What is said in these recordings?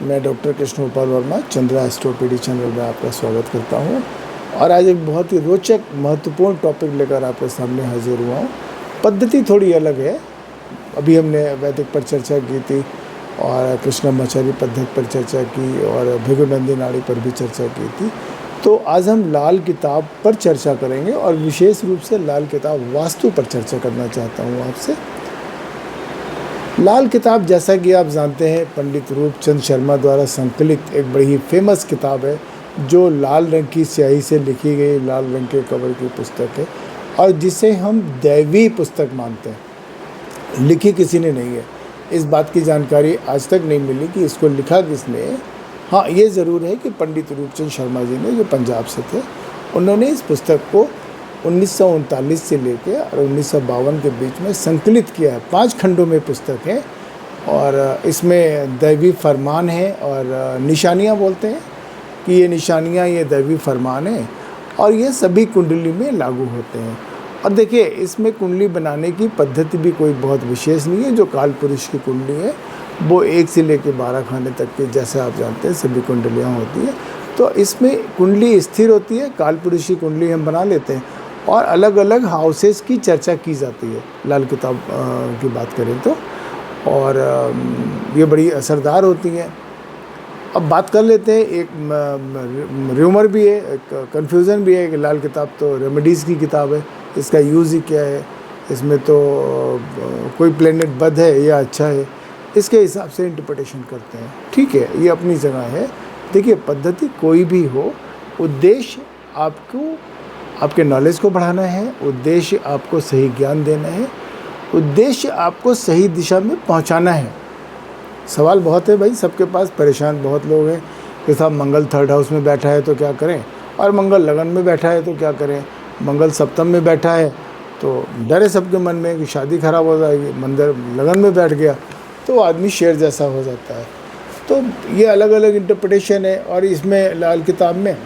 मैं doctor Krishna Gopal Verma Chandra एस्ट्रोपीडी channel में आपका स्वागत करता हूं और आज एक बहुत ही रोचक महत्वपूर्ण टॉपिक लेकर आपके सामने हाजिर हुआ हूं। पद्धति थोड़ी अलग है। अभी हमने वैदिक पर चर्चा की थी और कृष्णमाचार्य पद्धति पर चर्चा की और भृगुनंदी नाड़ी पर भी चर्चा की थी। तो आज हम लाल किताब पर चर्चा करेंगे और विशेष रूप से लाल किताब वास्तु पर चर्चा करना चाहता हूँ आपसे। लाल किताब, जैसा कि आप जानते हैं, पंडित रूपचंद शर्मा द्वारा संकलित एक बड़ी ही फेमस किताब है जो लाल रंग की स्याही से लिखी गई लाल रंग के कवर की पुस्तक है और जिसे हम दैवी पुस्तक मानते हैं। लिखी किसी ने नहीं है, इस बात की जानकारी आज तक नहीं मिली कि इसको लिखा किसने है। हाँ, ये ज़रूर है कि पंडित रूपचंद शर्मा जी ने, जो पंजाब से थे, उन्होंने इस पुस्तक को 1939 से लेकर और 1952 के बीच में संकलित किया है। 5 खंडों में पुस्तक है और इसमें दैवी फरमान है और निशानियाँ बोलते हैं कि ये निशानियाँ, ये दैवी फरमान है और ये सभी कुंडली में लागू होते हैं। और देखिए, इसमें कुंडली बनाने की पद्धति भी कोई बहुत विशेष नहीं है। जो काल पुरुष की कुंडली है वो 1 से लेकर 12 खाने तक के, जैसे आप जानते हैं, सभी कुंडलियाँ होती हैं। तो इसमें कुंडली स्थिर होती है, काल पुरुष की कुंडली हम बना लेते हैं और अलग अलग हाउसेस की चर्चा की जाती है लाल किताब की बात करें तो। और ये बड़ी असरदार होती हैं। अब बात कर लेते हैं, एक र्यूमर भी है, एक कन्फ्यूज़न भी है कि लाल किताब तो रेमेडीज़ की किताब है, इसका यूज़ ही क्या है, इसमें तो कोई प्लेनेट बद है या अच्छा है, इसके हिसाब से इंटरप्रिटेशन करते हैं। ठीक है, ये अपनी जगह है। देखिए, पद्धति कोई भी हो, उद्देश्य आपके नॉलेज को बढ़ाना है, उद्देश्य आपको सही ज्ञान देना है, उद्देश्य आपको सही दिशा में पहुंचाना है। सवाल बहुत है भाई, सबके पास, परेशान बहुत लोग हैं कि साहब मंगल 3rd हाउस में बैठा है तो क्या करें, और मंगल लगन में बैठा है तो क्या करें, मंगल सप्तम में बैठा है तो डर है सबके मन में कि शादी खराब हो जाएगी, मंदिर लगन में बैठ गया तो आदमी शेर जैसा हो जाता है। तो ये अलग अलग इंटरप्रिटेशन है। और इसमें लाल किताब में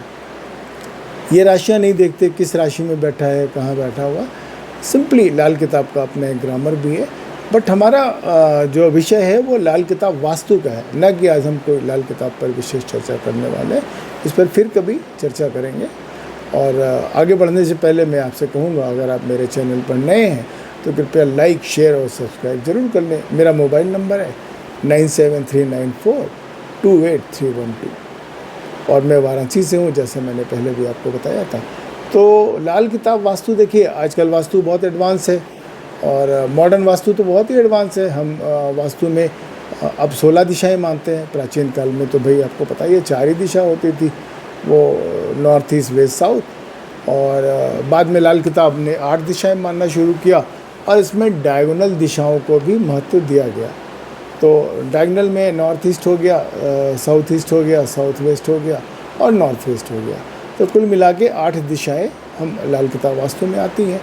ये राशियाँ नहीं देखते किस राशि में बैठा है, कहाँ बैठा हुआ। सिंपली लाल किताब का अपना एक ग्रामर भी है। बट हमारा जो विषय है वो लाल किताब वास्तु का है, न कि आज हम कोई लाल किताब पर विशेष चर्चा करने वाले हैं। इस पर फिर कभी चर्चा करेंगे। और आगे बढ़ने से पहले मैं आपसे कहूँगा, अगर आप मेरे चैनल पर नए हैं तो कृपया लाइक, शेयर और सब्सक्राइब ज़रूर कर लें। मेरा मोबाइल नंबर है 9739428312 और मैं वाराणसी से हूँ, जैसे मैंने पहले भी आपको बताया था। तो लाल किताब वास्तु, देखिए आजकल वास्तु बहुत एडवांस है और मॉडर्न वास्तु तो बहुत ही एडवांस है। हम वास्तु में अब 16 दिशाएं मानते हैं। प्राचीन काल में तो भाई आपको पता ही है 4 ही दिशा होती थी, वो नॉर्थ, ईस्ट, वेस्ट, साउथ। और बाद में लाल किताब ने 8 दिशाएं मानना शुरू किया और इसमें डायगोनल दिशाओं को भी महत्व दिया गया। तो डायगोनल में नॉर्थ ईस्ट हो गया, साउथ ईस्ट हो गया, साउथ वेस्ट हो गया और नॉर्थ वेस्ट हो गया। तो कुल मिला के 8 दिशाएं हम लाल किताब वास्तु में आती हैं।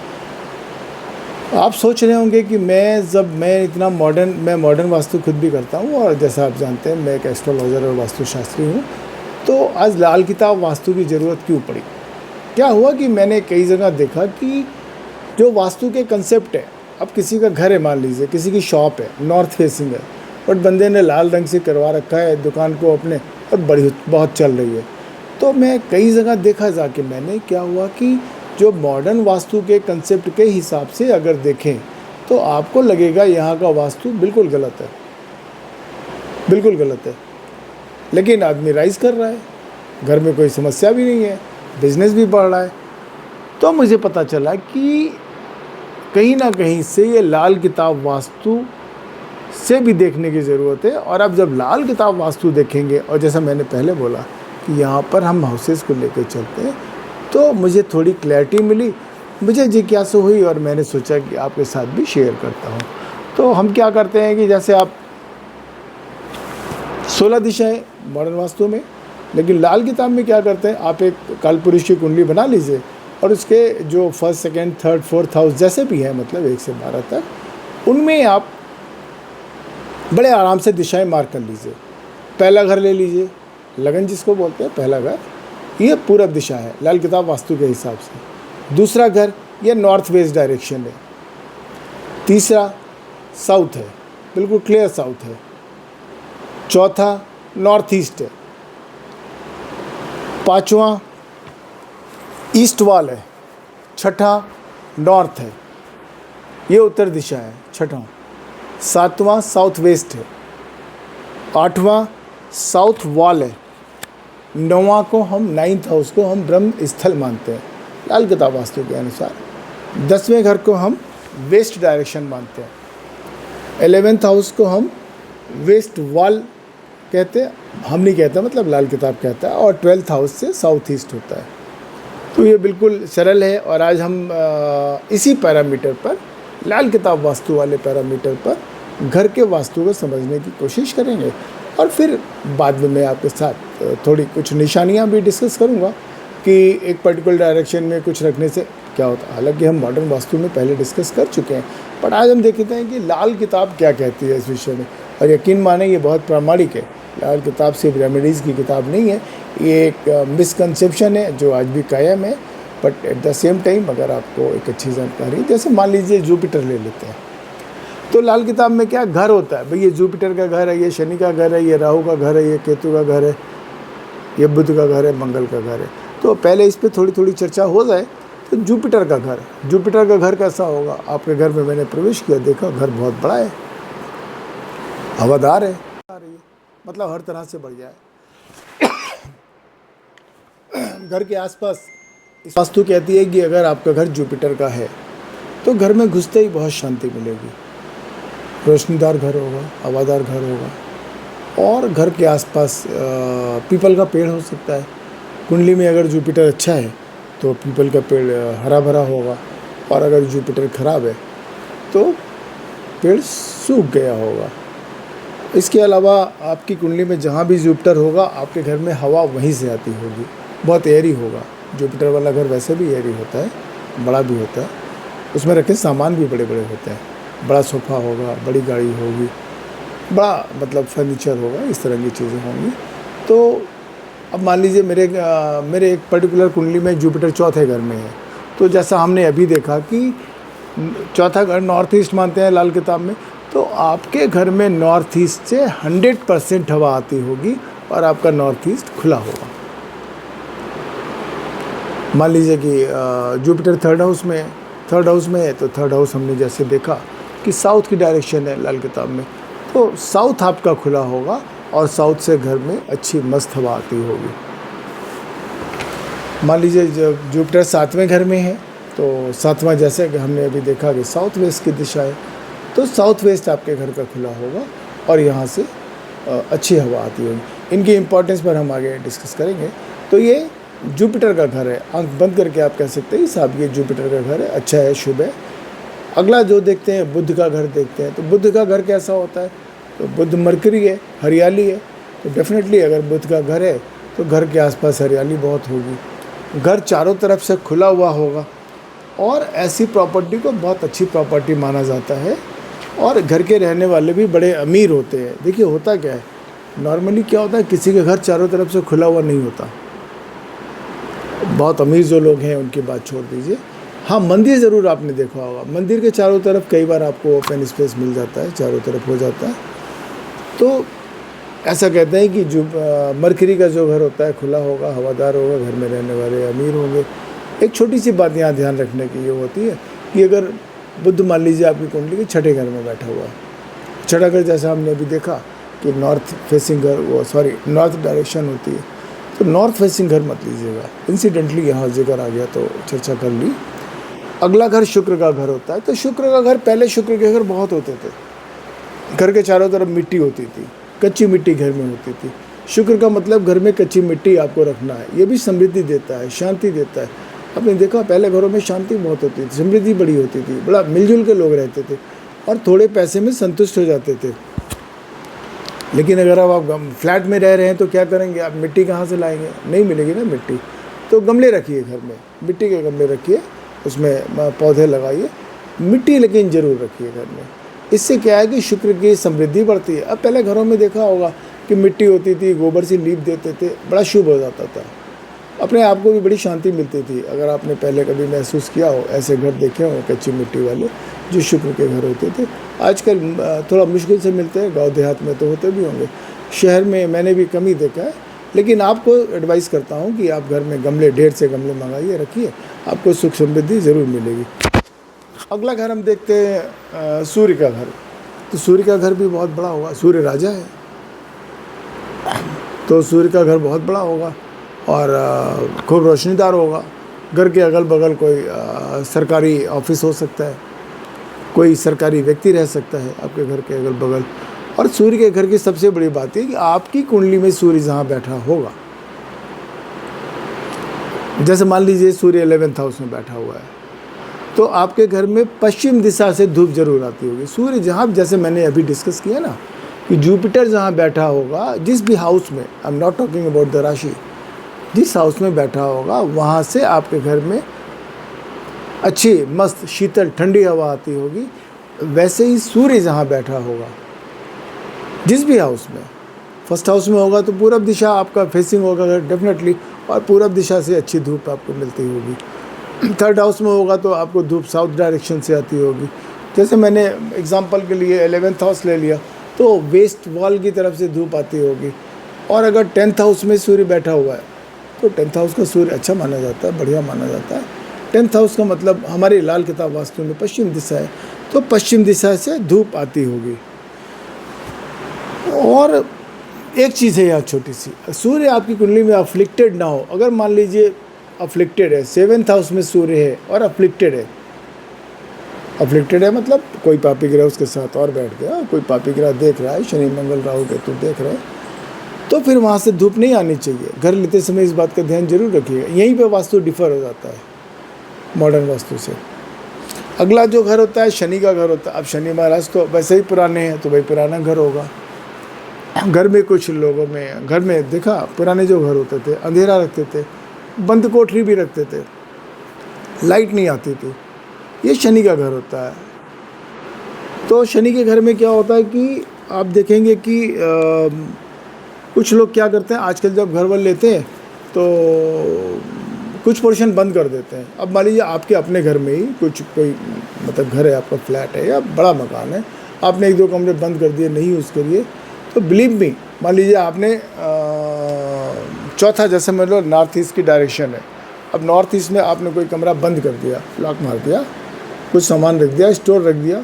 आप सोच रहे होंगे कि मैं इतना मॉडर्न वास्तु खुद भी करता हूँ और जैसा आप जानते हैं मैं एक एस्ट्रोलॉजर और वास्तुशास्त्री हूँ। तो आज लाल किताब वास्तु की ज़रूरत क्यों पड़ी? क्या हुआ कि मैंने कई जगह देखा कि जो वास्तु के कंसेप्ट है, अब किसी का घर है, मान लीजिए किसी की शॉप है, नॉर्थ फेसिंग है, बट बंदे ने लाल रंग से करवा रखा है दुकान को अपने और बहुत चल रही है। तो मैं कई जगह देखा जाके मैंने, क्या हुआ कि जो मॉडर्न वास्तु के कंसेप्ट के हिसाब से अगर देखें तो आपको लगेगा यहाँ का वास्तु बिल्कुल गलत है, बिल्कुल गलत है। लेकिन आदमी राइज कर रहा है, घर में कोई समस्या भी नहीं है, बिजनेस भी बढ़ रहा है। तो मुझे पता चला कि कहीं ना कहीं से ये लाल किताब वास्तु से भी देखने की ज़रूरत है। और अब जब लाल किताब वास्तु देखेंगे, और जैसा मैंने पहले बोला कि यहाँ पर हम हाउसेस को लेकर चलते हैं, तो मुझे थोड़ी क्लैरिटी मिली, मुझे जिज्ञासा हुई और मैंने सोचा कि आपके साथ भी शेयर करता हूँ। तो हम क्या करते हैं कि जैसे आप 16 दिशाएं मॉडर्न वास्तु में, लेकिन लाल किताब में क्या करते हैं, आप एक काल पुरुष की कुंडली बना लीजिए और उसके जो 1st, 2nd, 3rd, 4th house जैसे भी हैं, मतलब 1 से 12 तक, उनमें आप बड़े आराम से दिशाएं मार्क कर लीजिए। पहला घर ले लीजिए, लगन जिसको बोलते हैं, पहला घर ये पूरब दिशा है लाल किताब वास्तु के हिसाब से। दूसरा घर ये नॉर्थ वेस्ट डायरेक्शन है। तीसरा साउथ है, बिल्कुल क्लियर साउथ है। चौथा नॉर्थ ईस्ट है, पाँचवा ईस्ट वॉल है, छठा नॉर्थ है, ये उत्तर दिशा है छठा। सातवां साउथ वेस्ट है, आठवां साउथ वॉल है, नौवां को हम नाइन्थ हाउस को हम ब्रह्म स्थल मानते हैं लाल किताब वास्तु के अनुसार। 10वें घर को हम वेस्ट डायरेक्शन मानते हैं, 11th हाउस को हम वेस्ट वॉल कहते हैं, हम नहीं कहते मतलब लाल किताब कहता है, और 12th हाउस से साउथ ईस्ट होता है। तो ये बिल्कुल सरल है और आज हम इसी पैरामीटर पर, लाल किताब वास्तु वाले पैरामीटर पर घर के वास्तु को समझने की कोशिश करेंगे। और फिर बाद में मैं आपके साथ थोड़ी कुछ निशानियां भी डिस्कस करूंगा कि एक पर्टिकुलर डायरेक्शन में कुछ रखने से क्या होता है। हालांकि हम मॉडर्न वास्तु में पहले डिस्कस कर चुके हैं, पर आज हम देखते हैं कि लाल किताब क्या कहती है इस विषय में। और यकीन माने ये बहुत प्रामाणिक है, लाल किताब सिर्फ रेमेडीज़ की किताब नहीं है, ये एक मिसकंसेप्शन है जो आज भी कायम है। But at the same time अगर आपको एक अच्छी जानकारी, जैसे मान लीजिए जुपिटर ले लेते हैं, तो लाल किताब में क्या घर होता है, भाई ये जुपिटर का घर है, ये शनि का घर है, ये राहु का घर है, ये केतु का घर है, ये बुध का घर है, मंगल का घर है। तो पहले इस पर थोड़ी थोड़ी चर्चा हो जाए। तो जुपिटर का घर कैसा होगा। आपके घर में मैंने प्रवेश किया, देखा घर बहुत बड़ा है, हवादार है, मतलब हर तरह से बढ़िया है। घर के आसपास वास्तु कहती है कि अगर आपका घर जुपिटर का है तो घर में घुसते ही बहुत शांति मिलेगी, रोशनीदार घर होगा, हवादार घर होगा, और घर के आसपास पीपल का पेड़ हो सकता है। कुंडली में अगर जुपिटर अच्छा है तो पीपल का पेड़ हरा भरा होगा, और अगर जुपिटर खराब है तो पेड़ सूख गया होगा। इसके अलावा आपकी कुंडली में जहाँ भी जुपिटर होगा, आपके घर में हवा वहीं से आती होगी, बहुत एयरी होगा। जुपिटर वाला घर वैसे भी एयरी होता है, बड़ा भी होता है, उसमें रखे सामान भी बड़े बड़े होते हैं, बड़ा सोफ़ा होगा, बड़ी गाड़ी होगी, बड़ा मतलब फर्नीचर होगा, इस तरह की चीज़ें होंगी। तो अब मान लीजिए मेरे एक पर्टिकुलर कुंडली में जुपिटर चौथे घर में है, तो जैसा हमने अभी देखा कि चौथा घर नॉर्थ ईस्ट मानते हैं लाल किताब में, तो आपके घर में नॉर्थ ईस्ट से 100% हवा आती होगी और आपका नॉर्थ ईस्ट खुला होगा। मान लीजिए कि जुपिटर थर्ड हाउस में है, तो थर्ड हाउस हमने जैसे देखा कि साउथ की डायरेक्शन है लाल किताब में, तो साउथ आपका खुला होगा और साउथ से घर में अच्छी मस्त हवा आती होगी। मान लीजिए जब जुपिटर 7वें घर में है, तो 7वां जैसे हमने अभी देखा कि साउथ वेस्ट की दिशा है, तो साउथ वेस्ट आपके घर का खुला होगा और यहाँ से अच्छी हवा आती होगी। इनकी इम्पोर्टेंस पर हम आगे डिस्कस करेंगे। तो ये जुपिटर का घर है, आंख बंद करके आप कह सकते हैं साहब ये जुपिटर का घर है, अच्छा है, शुभ है। अगला जो देखते हैं बुध का घर देखते हैं, तो बुध का घर कैसा होता है, तो बुध मरकरी है, हरियाली है, तो डेफिनेटली अगर बुध का घर है तो घर के आसपास हरियाली बहुत होगी, घर चारों तरफ से खुला हुआ होगा, और ऐसी प्रॉपर्टी को बहुत अच्छी प्रॉपर्टी माना जाता है, और घर के रहने वाले भी बड़े अमीर होते हैं। देखिए होता क्या है, नॉर्मली क्या होता है, किसी के घर चारों तरफ से खुला हुआ नहीं होता, बहुत अमीर जो लोग हैं उनकी बात छोड़ दीजिए। हाँ, मंदिर ज़रूर आपने देखा होगा, मंदिर के चारों तरफ कई बार आपको ओपन स्पेस मिल जाता है, चारों तरफ हो जाता है। तो ऐसा कहते हैं कि जो मरकरी का जो घर होता है खुला होगा, हवादार होगा, घर में रहने वाले अमीर होंगे। एक छोटी सी बात यहाँ ध्यान रखने की ये होती है कि अगर बुध मान लीजिए आपकी कुंडली के छठे घर में बैठा हुआ है, छठा घर जैसा हमने अभी देखा कि नॉर्थ फेसिंग घर, नॉर्थ डायरेक्शन होती है, तो नॉर्थ फेसिंग घर मत लीजिएगा। इंसिडेंटली यहाँ जिक्र आ गया तो चर्चा कर ली। अगला घर शुक्र का घर होता है, तो शुक्र का घर, पहले शुक्र के घर बहुत होते थे, घर के चारों तरफ मिट्टी होती थी, कच्ची मिट्टी घर में होती थी। शुक्र का मतलब घर में कच्ची मिट्टी आपको रखना है, ये भी समृद्धि देता है, शांति देता है। आपने देखा पहले घरों में शांति बहुत होती थी, समृद्धि बड़ी होती थी, बड़ा मिलजुल के लोग रहते थे और थोड़े पैसे में संतुष्ट हो जाते थे। लेकिन अगर अब आप फ्लैट में रह रहे हैं तो क्या करेंगे, आप मिट्टी कहाँ से लाएंगे, नहीं मिलेगी ना मिट्टी। तो गमले रखिए घर में, मिट्टी के गमले रखिए, उसमें पौधे लगाइए, मिट्टी लेकिन ज़रूर रखिए घर में। इससे क्या है कि शुक्र की समृद्धि बढ़ती है। अब पहले घरों में देखा होगा कि मिट्टी होती थी, गोबर से लीप देते थे, बड़ा शुभ हो जाता था, अपने आप को भी बड़ी शांति मिलती थी। अगर आपने पहले कभी महसूस किया हो, ऐसे घर देखे हो कच्ची मिट्टी वाले जो शुक्र के घर होते थे, आजकल थोड़ा मुश्किल से मिलते हैं, गांव देहात में तो होते भी होंगे। शहर में मैंने भी कम ही देखा है, लेकिन आपको एडवाइस करता हूँ कि आप घर में गमले, ढेर से गमले मंगाइए, रखिए, आपको सुख समृद्धि ज़रूर मिलेगी। अगला घर हम देखते हैं सूर्य का घर। तो सूर्य का घर भी बहुत बड़ा होगा, सूर्य राजा है, तो सूर्य का घर बहुत बड़ा होगा और खूब रोशनीदार होगा। घर के अगल बगल कोई सरकारी ऑफिस हो सकता है, कोई सरकारी व्यक्ति रह सकता है आपके घर के अगल बगल। और सूर्य के घर की सबसे बड़ी बात है कि आपकी कुंडली में सूर्य जहाँ बैठा होगा, जैसे मान लीजिए सूर्य 11th हाउस में बैठा हुआ है, तो आपके घर में पश्चिम दिशा से धूप जरूर आती होगी। सूर्य जहाँ, जैसे मैंने अभी डिस्कस किया ना कि जुपिटर जहाँ बैठा होगा, जिस भी हाउस में, I am not talking about the राशि, जिस हाउस में बैठा होगा वहाँ से आपके घर में अच्छी मस्त शीतल ठंडी हवा आती होगी। वैसे ही सूर्य जहाँ बैठा होगा, जिस भी हाउस में, फर्स्ट हाउस में होगा तो पूरब दिशा आपका फेसिंग होगा डेफिनेटली, और पूरब दिशा से अच्छी धूप आपको मिलती होगी। थर्ड हाउस में होगा तो आपको धूप साउथ डायरेक्शन से आती होगी। जैसे मैंने एग्जांपल के लिए 11th हाउस ले लिया, तो वेस्ट वॉल की तरफ से धूप आती होगी। और अगर 10th हाउस में सूर्य बैठा हुआ है, तो 10th हाउस का सूर्य अच्छा माना जाता है, बढ़िया माना जाता है। 10th हाउस का मतलब हमारी लाल किताब वास्तु में पश्चिम दिशा है, तो पश्चिम दिशा से धूप आती होगी। और एक चीज़ है यहाँ छोटी सी, सूर्य आपकी कुंडली में अफ्लिक्टेड ना हो। अगर मान लीजिए अफ्लिक्टेड है, 7th हाउस में सूर्य है और अफ्लिक्टेड है, अफ्लिक्टेड है मतलब कोई पापी ग्रह उसके साथ और बैठ गया, कोई पापी ग्रह देख रहा है, शनि मंगल राहु केतु देख रहे हैं, तो फिर वहाँ से धूप नहीं आनी चाहिए। घर लेते समय इस बात का ध्यान जरूर रखिएगा। यहीं पे वास्तु डिफर हो जाता है मॉडर्न वास्तु से। अगला जो घर होता है शनि का घर होता है। अब शनि महाराज तो वैसे ही पुराने हैं, तो भाई पुराना घर होगा। घर में कुछ लोगों में, घर में देखा पुराने जो घर होते थे अंधेरा रखते थे, बंद कोठरी भी रखते थे, लाइट नहीं आती थी, ये शनि का घर होता है। तो शनि के घर में क्या होता है कि आप देखेंगे कि कुछ लोग क्या करते हैं आजकल, जब घर वर लेते हैं तो कुछ पोर्शन बंद कर देते हैं। अब मान लीजिए आपके अपने घर में ही कुछ कोई मतलब घर है, आपका फ्लैट है या बड़ा मकान है, आपने 1-2 कमरे बंद कर दिए, नहीं यूज़ करिए, तो बिलीव मी, मान लीजिए आपने चौथा, जैसे मतलब नॉर्थ ईस्ट की डायरेक्शन है, अब नॉर्थ ईस्ट में आपने कोई कमरा बंद कर दिया, लॉक मार दिया, कुछ सामान रख दिया, स्टोर रख दिया।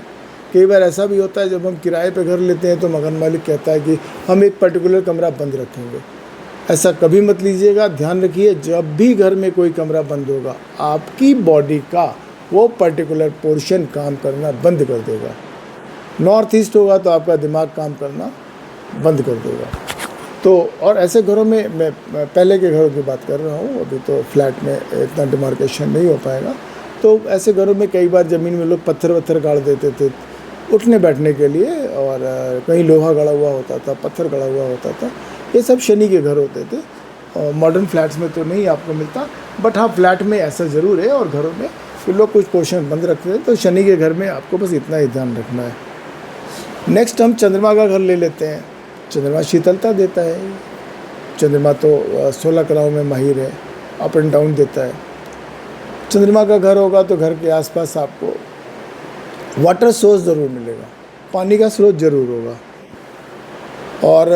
कई बार ऐसा भी होता है जब हम किराए पे घर लेते हैं तो मकान मालिक कहता है कि हम एक पर्टिकुलर कमरा बंद रखेंगे। ऐसा कभी मत लीजिएगा। ध्यान रखिए, जब भी घर में कोई कमरा बंद होगा, आपकी बॉडी का वो पर्टिकुलर पोर्शन काम करना बंद कर देगा। नॉर्थ ईस्ट होगा तो आपका दिमाग काम करना बंद कर देगा। तो और ऐसे घरों में, मैं पहले के घरों की बात कर रहा हूँ, अभी तो फ्लैट में इतना डिमार्केशन नहीं हो पाएगा। तो ऐसे घरों में कई बार ज़मीन में लोग पत्थर वत्थर गाड़ देते थे उठने बैठने के लिए, और कहीं लोहा गड़ा हुआ होता था, पत्थर गड़ा हुआ होता था। ये सब शनि के घर होते थे। और मॉडर्न फ्लैट्स में तो नहीं आपको मिलता, बट हाँ फ्लैट में ऐसा ज़रूर है, और घरों में फिर लोग कुछ पोर्शन बंद रखते हैं। तो शनि के घर में आपको बस इतना ही ध्यान रखना है। नेक्स्ट हम चंद्रमा का घर ले लेते हैं। चंद्रमा शीतलता देता है। चंद्रमा तो 16 कलाओं में माहिर है, अप एंड डाउन देता है। चंद्रमा का घर होगा तो घर के आसपास आपको वाटर सोर्स ज़रूर मिलेगा, पानी का स्रोत ज़रूर होगा। और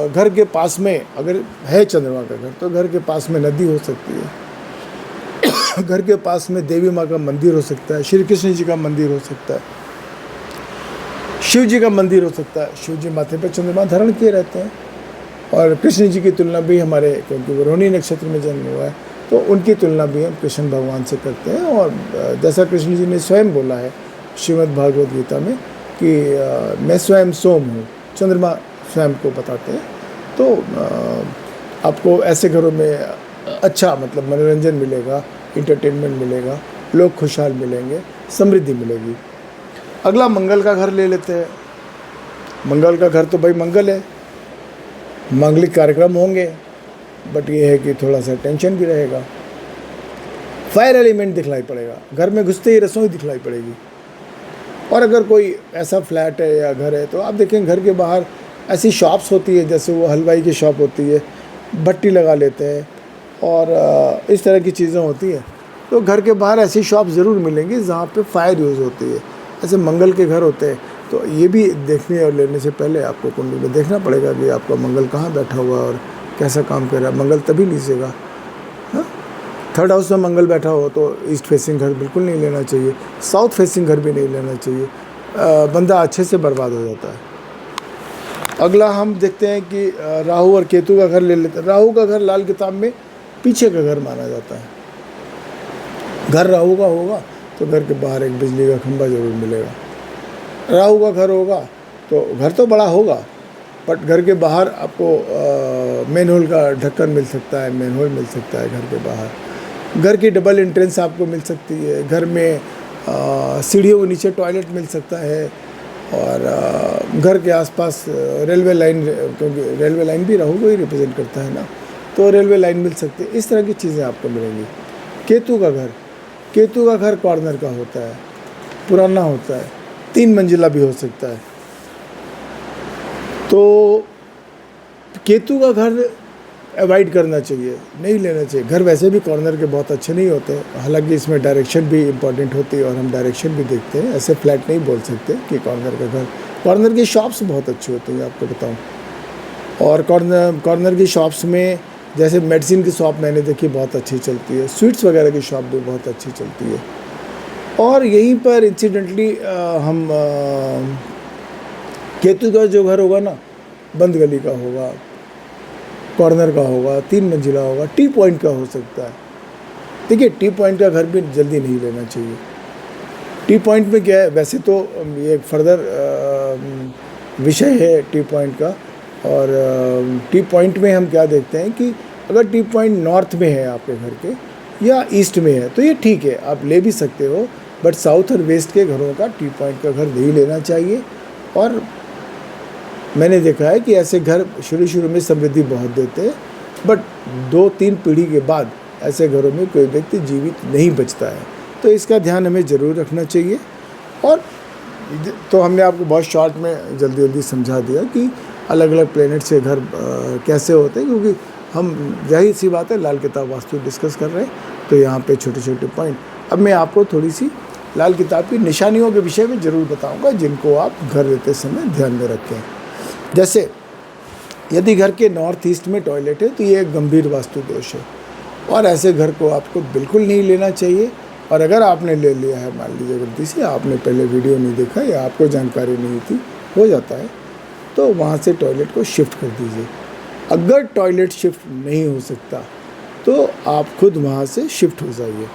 घर के पास में अगर है चंद्रमा का घर, तो घर के पास में नदी हो सकती है, घर के पास में देवी माँ का मंदिर हो सकता है, श्री कृष्ण जी का मंदिर हो सकता है, शिव जी का मंदिर हो सकता है। शिव जी माथे पर चंद्रमा धारण किए रहते हैं, और कृष्ण जी की तुलना भी हमारे, क्योंकि वो रोहिणी नक्षत्र में जन्म हुआ है, तो उनकी तुलना भी हम कृष्ण भगवान से करते हैं। और जैसा कृष्ण जी ने स्वयं बोला है श्रीमद् भागवत गीता में कि मैं स्वयं सोम हूँ, चंद्रमा स्वयं को बताते हैं। तो आपको ऐसे घरों में अच्छा मतलब मनोरंजन मिलेगा, इंटरटेनमेंट मिलेगा, लोग खुशहाल मिलेंगे, समृद्धि मिलेगी। अगला मंगल का घर ले लेते हैं। मंगल का घर तो भाई मंगल है, मांगलिक कार्यक्रम होंगे, बट ये है कि थोड़ा सा टेंशन भी रहेगा। फायर एलिमेंट दिखलाई पड़ेगा, घर में घुसते ही रसोई दिखलाई पड़ेगी। और अगर कोई ऐसा फ्लैट है या घर है, तो आप देखें घर के बाहर ऐसी शॉप्स होती है, जैसे वो हलवाई की शॉप होती है, भट्टी लगा लेते हैं और इस तरह की चीज़ें होती हैं। तो घर के बाहर ऐसी शॉप ज़रूर मिलेंगी जहाँ पे फायर यूज़ होती है। ऐसे मंगल के घर होते हैं, तो ये भी देखने और लेने से पहले आपको कुंडली में देखना पड़ेगा कि आपका मंगल कहाँ बैठा हुआ है और कैसा काम कर रहा है। मंगल तभी लीजिएगा, हाँ। थर्ड हाउस में मंगल बैठा हो तो ईस्ट फेसिंग घर बिल्कुल नहीं लेना चाहिए, साउथ फेसिंग घर भी नहीं लेना चाहिए, बंदा अच्छे से बर्बाद हो जाता है। अगला हम देखते हैं कि राहु और केतु का घर ले लेते हैं। राहु का घर लाल किताब में पीछे का घर माना जाता है। घर राहु का होगा तो घर के बाहर एक बिजली का खंभा जरूर मिलेगा। राहु का घर होगा तो घर तो बड़ा होगा, बट घर के बाहर आपको मेन होल का ढक्कन मिल सकता है, मेन होल मिल सकता है घर के बाहर। घर की डबल एंट्रेंस आपको मिल सकती है। घर में सीढ़ियों के नीचे टॉयलेट मिल सकता है। और घर के आसपास रेलवे लाइन, क्योंकि रेलवे लाइन भी राहु को ही रिप्रेजेंट करता है ना, तो रेलवे लाइन मिल सकती है। इस तरह की चीज़ें आपको मिलेंगी। केतु का घर, केतु का घर कॉर्नर का होता है, पुराना होता है, 3 मंजिला भी हो सकता है। तो केतु का घर अवॉइड करना चाहिए, नहीं लेना चाहिए। घर वैसे भी कॉर्नर के बहुत अच्छे नहीं होते, हालांकि इसमें डायरेक्शन भी इम्पॉर्टेंट होती है और हम डायरेक्शन भी देखते हैं। ऐसे फ्लैट नहीं बोल सकते कि कॉर्नर का घर। कॉर्नर की शॉप्स बहुत अच्छी होती हैं, आपको बताऊं। और कॉर्नर की शॉप्स में जैसे मेडिसिन की शॉप मैंने देखी बहुत अच्छी चलती है, स्वीट्स वगैरह की शॉप भी बहुत अच्छी चलती है। और यहीं पर इंसिडेंटली हम केतु का जो घर होगा ना, बंद गली का होगा, कॉर्नर का होगा, 3 मंजिला होगा, टी पॉइंट का हो सकता है। देखिए, टी पॉइंट का घर भी जल्दी नहीं लेना चाहिए। टी पॉइंट में क्या है, वैसे तो ये एक फर्दर विषय है टी पॉइंट का। और टी पॉइंट में हम क्या देखते हैं कि अगर टी पॉइंट नॉर्थ में है आपके घर के या ईस्ट में है तो ये ठीक है, आप ले भी सकते हो। बट साउथ और वेस्ट के घरों का टी पॉइंट का घर नहीं लेना चाहिए। और मैंने देखा है कि ऐसे घर शुरू में समृद्धि बहुत देते हैं, बट 2-3 पीढ़ी के बाद ऐसे घरों में कोई व्यक्ति जीवित नहीं बचता है। तो इसका ध्यान हमें ज़रूर रखना चाहिए। और तो हमने आपको बहुत शॉर्ट में जल्दी समझा दिया कि अलग अलग प्लेनेट से घर कैसे होते हैं, क्योंकि हम जाहिर सी बात है लाल किताब वास्तु डिस्कस कर रहे हैं, तो यहाँ पे छोटे पॉइंट। अब मैं आपको थोड़ी सी लाल किताब की निशानियों के विषय में ज़रूर बताऊँगा, जिनको आप घर लेते समय ध्यान में रखें। जैसे यदि घर के नॉर्थ ईस्ट में टॉयलेट है तो ये एक गंभीर वास्तु दोष है और ऐसे घर को आपको बिल्कुल नहीं लेना चाहिए। और अगर आपने ले लिया है, मान लीजिए गलती से आपने पहले वीडियो नहीं देखा या आपको जानकारी नहीं थी, हो जाता है, तो वहाँ से टॉयलेट को शिफ्ट कर दीजिए। अगर टॉयलेट शिफ्ट नहीं हो सकता तो आप खुद वहाँ से शिफ्ट हो जाइए।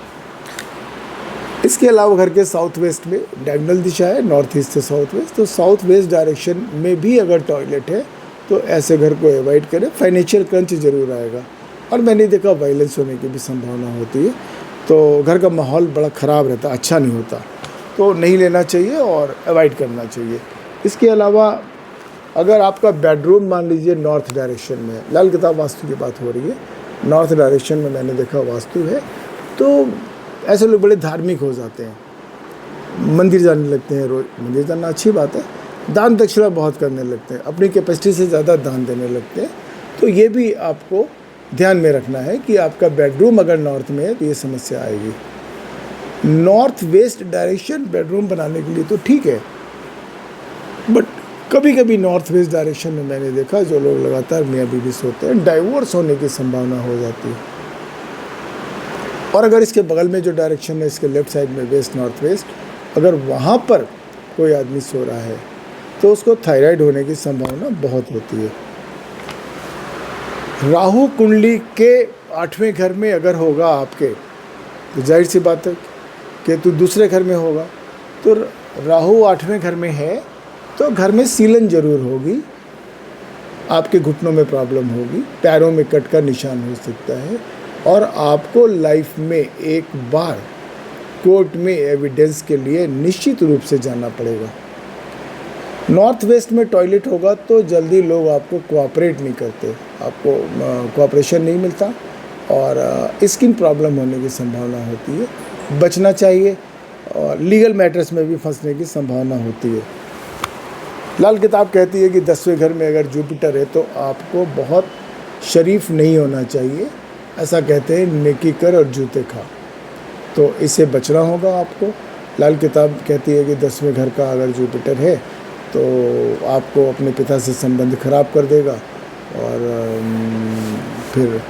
इसके अलावा घर के साउथ वेस्ट में डायगोनल दिशा है, नॉर्थ ईस्ट से साउथ वेस्ट, तो साउथ वेस्ट डायरेक्शन में भी अगर टॉयलेट है तो ऐसे घर को अवॉइड करें। फाइनेंशियल क्रंच जरूर आएगा और मैंने देखा वायलेंस होने की भी संभावना होती है, तो घर का माहौल बड़ा ख़राब रहता, अच्छा नहीं होता, तो नहीं लेना चाहिए और अवॉइड करना चाहिए। इसके अलावा अगर आपका बेडरूम मान लीजिए नॉर्थ डायरेक्शन में है, लाल किताब वास्तु की बात हो रही है, नॉर्थ डायरेक्शन में मैंने देखा वास्तु है, तो ऐसे लोग बड़े धार्मिक हो जाते हैं, मंदिर जाने लगते हैं रोज़। मंदिर जाना अच्छी बात है, दान दक्षिणा बहुत करने लगते हैं, अपनी कैपेसिटी से ज़्यादा दान देने लगते हैं। तो ये भी आपको ध्यान में रखना है कि आपका बेडरूम अगर नॉर्थ में है तो ये समस्या आएगी। नॉर्थ वेस्ट डायरेक्शन बेडरूम बनाने के लिए तो ठीक है, बट कभी कभी नॉर्थ वेस्ट डायरेक्शन में मैंने देखा जो लोग लगातार मियाँ बीवी सोते हैं, डाइवोर्स होने की संभावना हो जाती है। और अगर इसके बगल में जो डायरेक्शन है, इसके लेफ्ट साइड में वेस्ट नॉर्थ वेस्ट, अगर वहाँ पर कोई आदमी सो रहा है तो उसको थायराइड होने की संभावना बहुत होती है। राहु कुंडली के 8वें घर में अगर होगा आपके, तो जाहिर सी बात है केतु दूसरे घर में होगा, तो राहु 8वें घर में है तो घर में सीलन जरूर होगी, आपके घुटनों में प्रॉब्लम होगी, पैरों में कट का निशान हो सकता है और आपको लाइफ में एक बार कोर्ट में एविडेंस के लिए निश्चित रूप से जाना पड़ेगा। नॉर्थ वेस्ट में टॉयलेट होगा तो जल्दी लोग आपको कोऑपरेट नहीं करते, आपको कोऑपरेशन नहीं मिलता और स्किन प्रॉब्लम होने की संभावना होती है, बचना चाहिए। और लीगल मैटर्स में भी फंसने की संभावना होती है। लाल किताब कहती है कि 10वें घर में अगर जुपिटर है तो आपको बहुत शरीफ नहीं होना चाहिए, ऐसा कहते हैं नेकी कर और जूते खा, तो इससे बचना होगा आपको। लाल किताब कहती है कि 10वें घर का अगर जुपिटर है तो आपको अपने पिता से संबंध खराब कर देगा और फिर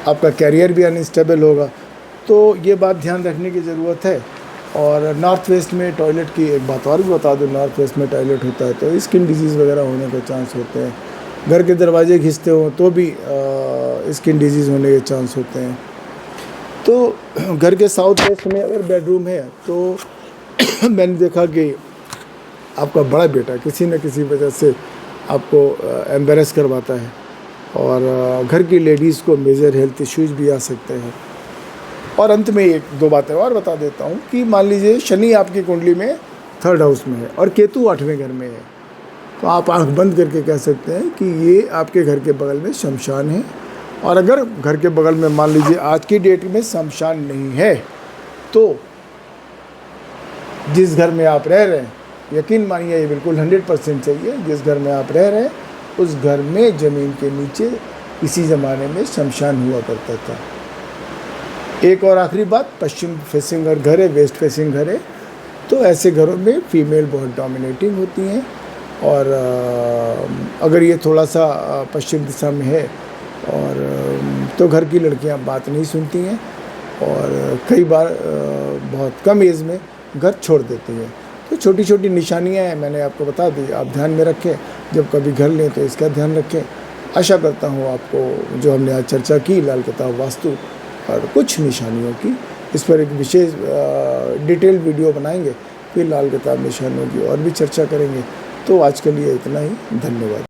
आपका कैरियर भी अनस्टेबल होगा। तो ये बात ध्यान रखने की ज़रूरत है। और नॉर्थ वेस्ट में टॉयलेट की एक बात और भी बता दूं, नॉर्थ वेस्ट में टॉयलेट होता है तो स्किन डिजीज़ वगैरह होने के चांस होते हैं। घर के दरवाजे घिसते हो तो भी स्किन डिजीज़ होने के चांस होते हैं। तो घर के साउथ वेस्ट में अगर बेडरूम है तो मैंने देखा कि आपका बड़ा बेटा किसी न किसी वजह से आपको एम्बेरस करवाता है और घर की लेडीज़ को मेजर हेल्थ इश्यूज़ भी आ सकते हैं। और अंत में एक दो बातें और बता देता हूँ कि मान लीजिए शनि आपकी कुंडली में 3rd हाउस में है और केतु 8वें घर में है, तो आप आंख बंद करके कह सकते हैं कि ये आपके घर के बगल में शमशान है। और अगर घर के बगल में मान लीजिए आज की डेट में शमशान नहीं है तो जिस घर में आप रह रहे हैं, यकीन मानिए ये बिल्कुल 100% चाहिए, जिस घर में आप रह रहे हैं उस घर में ज़मीन के नीचे इसी ज़माने में शमशान हुआ करता था। एक और आखिरी बात, पश्चिम फेसिंग अगर घर है, वेस्ट फेसिंग घर है, तो ऐसे घरों में फीमेल बहुत डोमिनेटिंग होती हैं। और अगर ये थोड़ा सा पश्चिम दिशा में है और तो घर की लड़कियां बात नहीं सुनती हैं और कई बार बहुत कम एज में घर छोड़ देती हैं। तो छोटी छोटी निशानियां हैं, मैंने आपको बता दी, आप ध्यान में रखें, जब कभी घर लें तो इसका ध्यान रखें। आशा करता हूँ आपको जो हमने आज चर्चा की लाल किताब वास्तु और कुछ निशानियों की, इस पर एक विशेष डिटेल वीडियो बनाएंगे, फिर लाल किताब निशानियों की और भी चर्चा करेंगे। तो आज के लिए इतना ही, धन्यवाद।